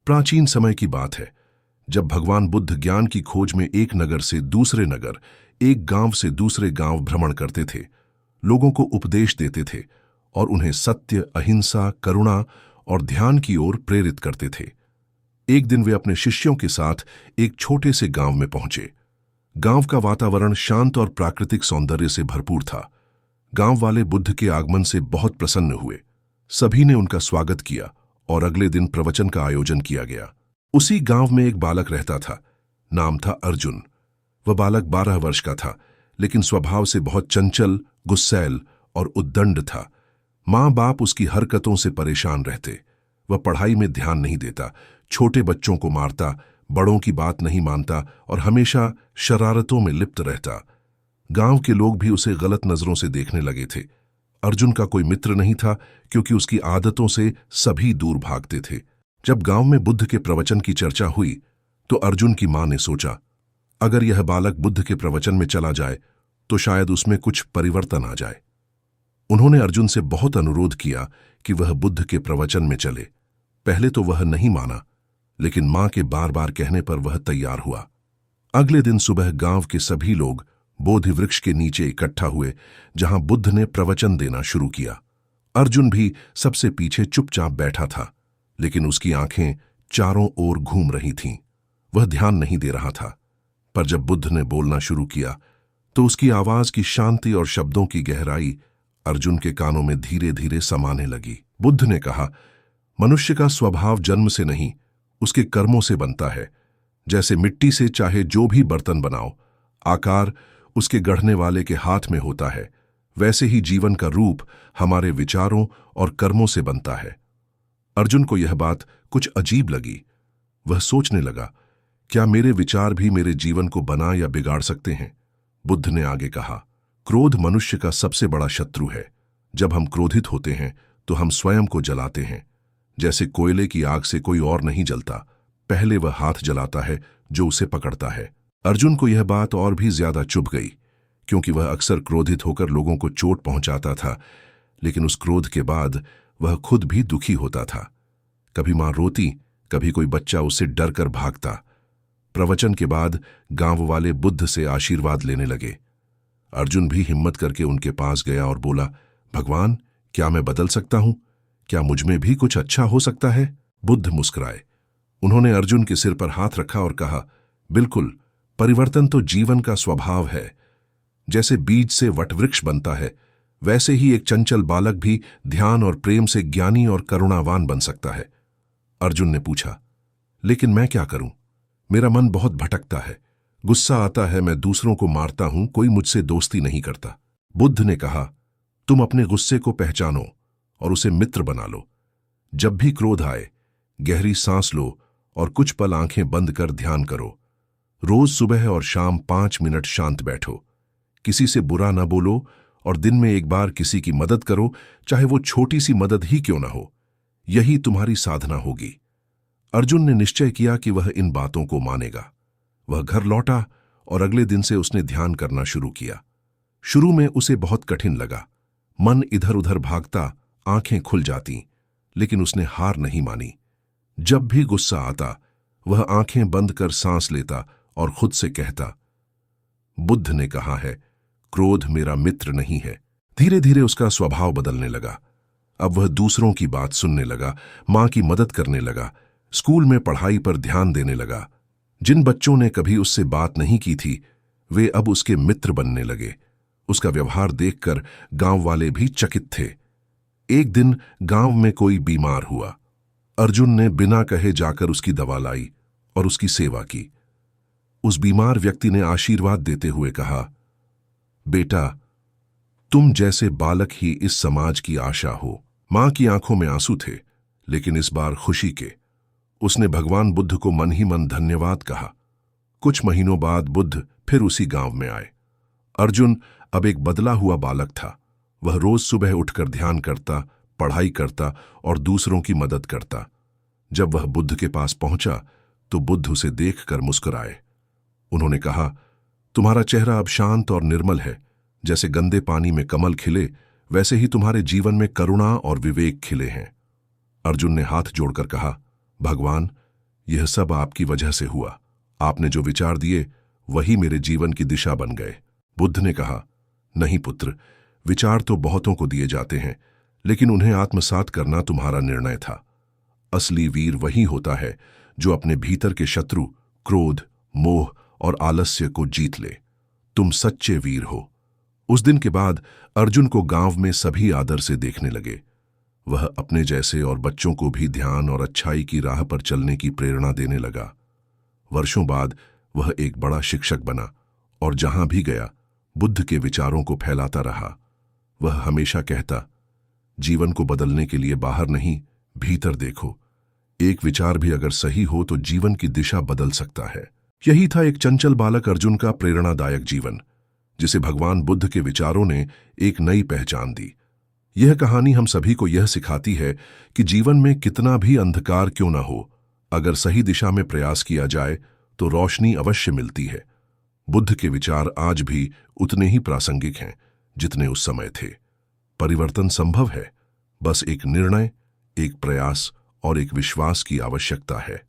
प्राचीन समय की बात है, जब भगवान बुद्ध ज्ञान की खोज में एक नगर से दूसरे नगर, एक गांव से दूसरे गांव भ्रमण करते थे, लोगों को उपदेश देते थे और उन्हें सत्य, अहिंसा, करुणा और ध्यान की ओर प्रेरित करते थे। एक दिन वे अपने शिष्यों के साथ एक छोटे से गांव में पहुंचे। गांव का वातावरण शांत और प्राकृतिक सौंदर्य से भरपूर था। गांव वाले बुद्ध के आगमन से बहुत प्रसन्न हुए। सभी ने उनका स्वागत किया और अगले दिन प्रवचन का आयोजन किया गया। उसी गांव में एक बालक रहता था। नाम था अर्जुन। वह बालक 12 वर्ष का था, लेकिन स्वभाव से बहुत चंचल, गुस्सैल और उद्दंड था। माँ बाप उसकी हरकतों से परेशान रहते। वह पढ़ाई में ध्यान नहीं देता, छोटे बच्चों को मारता, बड़ों की बात नहीं मानता और हमेशा शरारतों में लिप्त रहता। गांव के लोग भी उसे गलत नजरों से देखने लगे थे। अर्जुन का कोई मित्र नहीं था, क्योंकि उसकी आदतों से सभी दूर भागते थे। जब गांव में बुद्ध के प्रवचन की चर्चा हुई, तो अर्जुन की मां ने सोचा, अगर यह बालक बुद्ध के प्रवचन में चला जाए तो शायद उसमें कुछ परिवर्तन आ जाए। उन्होंने अर्जुन से बहुत अनुरोध किया कि वह बुद्ध के प्रवचन में चले। पहले तो वह नहीं माना, लेकिन मां के बार बार कहने पर वह तैयार हुआ। अगले दिन सुबह गांव के सभी लोग बोधि वृक्ष के नीचे इकट्ठा हुए, जहां बुद्ध ने प्रवचन देना शुरू किया। अर्जुन भी सबसे पीछे चुपचाप बैठा था, लेकिन उसकी आंखें चारों ओर घूम रही थीं। वह ध्यान नहीं दे रहा था। पर जब बुद्ध ने बोलना शुरू किया, तो उसकी आवाज की शांति और शब्दों की गहराई अर्जुन के कानों में धीरे धीरे समाने लगी। बुद्ध ने कहा, मनुष्य का स्वभाव जन्म से नहीं, उसके कर्मों से बनता है। जैसे मिट्टी से चाहे जो भी बर्तन बनाओ, आकार उसके गढ़ने वाले के हाथ में होता है, वैसे ही जीवन का रूप हमारे विचारों और कर्मों से बनता है। अर्जुन को यह बात कुछ अजीब लगी। वह सोचने लगा, क्या मेरे विचार भी मेरे जीवन को बना या बिगाड़ सकते हैं? बुद्ध ने आगे कहा, क्रोध मनुष्य का सबसे बड़ा शत्रु है। जब हम क्रोधित होते हैं तो हम स्वयं को जलाते हैं। जैसे कोयले की आग से कोई और नहीं जलता, पहले वह हाथ जलाता है जो उसे पकड़ता है। अर्जुन को यह बात और भी ज्यादा चुभ गई, क्योंकि वह अक्सर क्रोधित होकर लोगों को चोट पहुंचाता था, लेकिन उस क्रोध के बाद वह खुद भी दुखी होता था। कभी मां रोती, कभी कोई बच्चा उससे डर कर भागता। प्रवचन के बाद गांव वाले बुद्ध से आशीर्वाद लेने लगे। अर्जुन भी हिम्मत करके उनके पास गया और बोला, भगवान, क्या मैं बदल सकता हूं? क्या मुझ में भी कुछ अच्छा हो सकता है? बुद्ध मुस्कुराए। उन्होंने अर्जुन के सिर पर हाथ रखा और कहा, बिल्कुल, परिवर्तन तो जीवन का स्वभाव है। जैसे बीज से वटवृक्ष बनता है, वैसे ही एक चंचल बालक भी ध्यान और प्रेम से ज्ञानी और करुणावान बन सकता है। अर्जुन ने पूछा, लेकिन मैं क्या करूं? मेरा मन बहुत भटकता है। गुस्सा आता है, मैं दूसरों को मारता हूं, कोई मुझसे दोस्ती नहीं करता। बुद्ध ने कहा, तुम अपने गुस्से को पहचानो और उसे मित्र बना लो। जब भी क्रोध आए, गहरी सांस लो और कुछ पल आंखें बंद कर ध्यान करो। रोज सुबह और शाम 5 मिनट शांत बैठो। किसी से बुरा न बोलो और दिन में एक बार किसी की मदद करो, चाहे वो छोटी सी मदद ही क्यों न हो। यही तुम्हारी साधना होगी। अर्जुन ने निश्चय किया कि वह इन बातों को मानेगा। वह घर लौटा और अगले दिन से उसने ध्यान करना शुरू किया। शुरू में उसे बहुत कठिन लगा। मन इधर उधर भागता, आंखें खुल जाती, लेकिन उसने हार नहीं मानी। जब भी गुस्सा आता, वह आंखें बंद कर सांस लेता और खुद से कहता, बुद्ध ने कहा है, क्रोध मेरा मित्र नहीं है। धीरे धीरे उसका स्वभाव बदलने लगा। अब वह दूसरों की बात सुनने लगा, मां की मदद करने लगा, स्कूल में पढ़ाई पर ध्यान देने लगा। जिन बच्चों ने कभी उससे बात नहीं की थी, वे अब उसके मित्र बनने लगे। उसका व्यवहार देखकर गांव वाले भी चकित थे। एक दिन गांव में कोई बीमार हुआ। अर्जुन ने बिना कहे जाकर उसकी दवा लाई और उसकी सेवा की। उस बीमार व्यक्ति ने आशीर्वाद देते हुए कहा, बेटा, तुम जैसे बालक ही इस समाज की आशा हो। मां की आंखों में आंसू थे, लेकिन इस बार खुशी के। उसने भगवान बुद्ध को मन ही मन धन्यवाद कहा। कुछ महीनों बाद बुद्ध फिर उसी गांव में आए। अर्जुन अब एक बदला हुआ बालक था। वह रोज सुबह उठकर ध्यान करता, पढ़ाई करता और दूसरों की मदद करता। जब वह बुद्ध के पास पहुंचा, तो बुद्ध उसे देखकर मुस्कुराए। उन्होंने कहा, तुम्हारा चेहरा अब शांत और निर्मल है। जैसे गंदे पानी में कमल खिले, वैसे ही तुम्हारे जीवन में करुणा और विवेक खिले हैं। अर्जुन ने हाथ जोड़कर कहा, भगवान, यह सब आपकी वजह से हुआ। आपने जो विचार दिए वही मेरे जीवन की दिशा बन गए। बुद्ध ने कहा, नहीं पुत्र, विचार तो बहुतों को दिए जाते हैं, लेकिन उन्हें आत्मसात करना तुम्हारा निर्णय था। असली वीर वही होता है जो अपने भीतर के शत्रु क्रोध, मोह और आलस्य को जीत ले। तुम सच्चे वीर हो। उस दिन के बाद अर्जुन को गांव में सभी आदर से देखने लगे। वह अपने जैसे और बच्चों को भी ध्यान और अच्छाई की राह पर चलने की प्रेरणा देने लगा। वर्षों बाद वह एक बड़ा शिक्षक बना और जहां भी गया बुद्ध के विचारों को फैलाता रहा। वह हमेशा कहता, जीवन को बदलने के लिए बाहर नहीं, भीतर देखो। एक विचार भी अगर सही हो तो जीवन की दिशा बदल सकता है। यही था एक चंचल बालक अर्जुन का प्रेरणादायक जीवन, जिसे भगवान बुद्ध के विचारों ने एक नई पहचान दी। यह कहानी हम सभी को यह सिखाती है कि जीवन में कितना भी अंधकार क्यों न हो, अगर सही दिशा में प्रयास किया जाए तो रोशनी अवश्य मिलती है। बुद्ध के विचार आज भी उतने ही प्रासंगिक हैं जितने उस समय थे। परिवर्तन संभव है, बस एक निर्णय, एक प्रयास और एक विश्वास की आवश्यकता है।